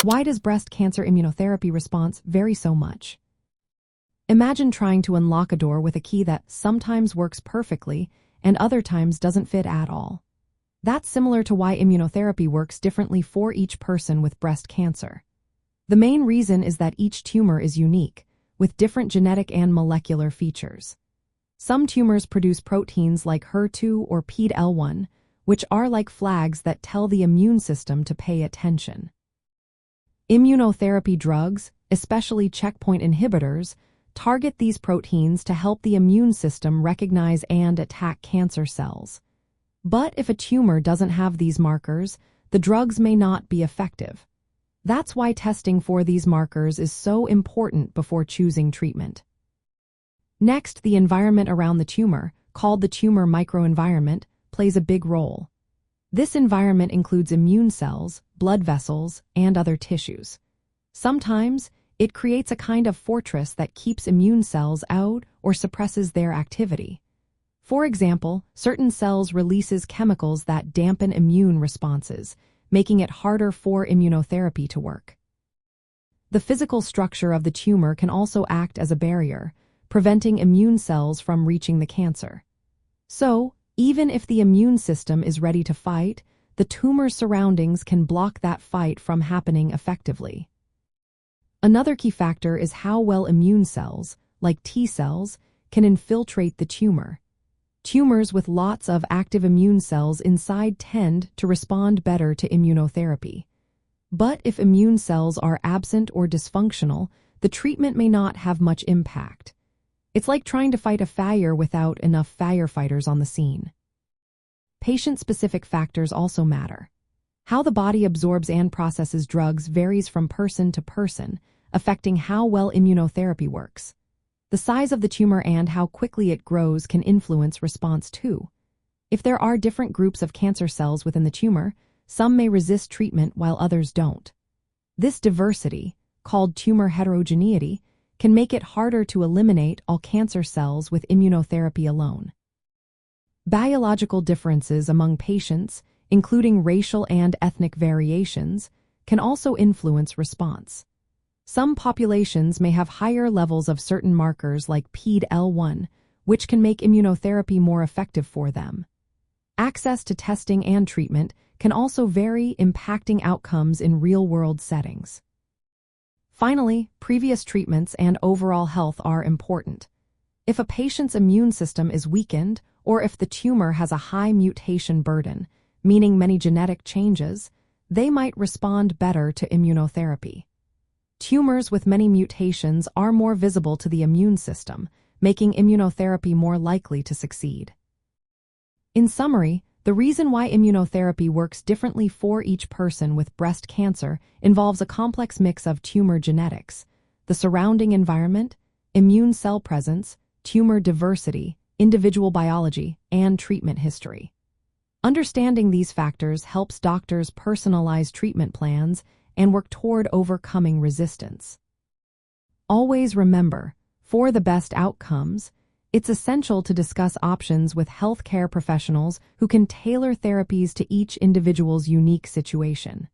Why does breast cancer immunotherapy response vary so much? Imagine trying to unlock a door with a key that sometimes works perfectly and other times doesn't fit at all. That's similar to why immunotherapy works differently for each person with breast cancer. The main reason is that each tumor is unique, with different genetic and molecular features. Some tumors produce proteins like HER2 or PD-L1, which are like flags that tell the immune system to pay attention. Immunotherapy drugs, especially checkpoint inhibitors, target these proteins to help the immune system recognize and attack cancer cells. But if a tumor doesn't have these markers, the drugs may not be effective. That's why testing for these markers is so important before choosing treatment. Next, the environment around the tumor, called the tumor microenvironment, plays a big role. This environment includes immune cells, blood vessels, and other tissues. Sometimes, it creates a kind of fortress that keeps immune cells out or suppresses their activity. For example, certain cells releases chemicals that dampen immune responses, making it harder for immunotherapy to work. The physical structure of the tumor can also act as a barrier, preventing immune cells from reaching the cancer. So, even if the immune system is ready to fight, the tumor's surroundings can block that fight from happening effectively. Another key factor is how well immune cells, like T cells, can infiltrate the tumor. Tumors with lots of active immune cells inside tend to respond better to immunotherapy. But if immune cells are absent or dysfunctional, the treatment may not have much impact. It's like trying to fight a fire without enough firefighters on the scene. Patient-specific factors also matter. How the body absorbs and processes drugs varies from person to person, affecting how well immunotherapy works. The size of the tumor and how quickly it grows can influence response too. If there are different groups of cancer cells within the tumor, some may resist treatment while others don't. This diversity, called tumor heterogeneity, can make it harder to eliminate all cancer cells with immunotherapy alone. Biological differences among patients, including racial and ethnic variations, can also influence response. Some populations may have higher levels of certain markers like PD-L1, which can make immunotherapy more effective for them. Access to testing and treatment can also vary, impacting outcomes in real-world settings. Finally, previous treatments and overall health are important. If a patient's immune system is weakened, or if the tumor has a high mutation burden, meaning many genetic changes, they might respond better to immunotherapy. Tumors with many mutations are more visible to the immune system, making immunotherapy more likely to succeed. In summary, the reason why immunotherapy works differently for each person with breast cancer involves a complex mix of tumor genetics, the surrounding environment, immune cell presence, tumor diversity, individual biology, and treatment history. Understanding these factors helps doctors personalize treatment plans and work toward overcoming resistance. Always remember, for the best outcomes, it's essential to discuss options with healthcare professionals who can tailor therapies to each individual's unique situation.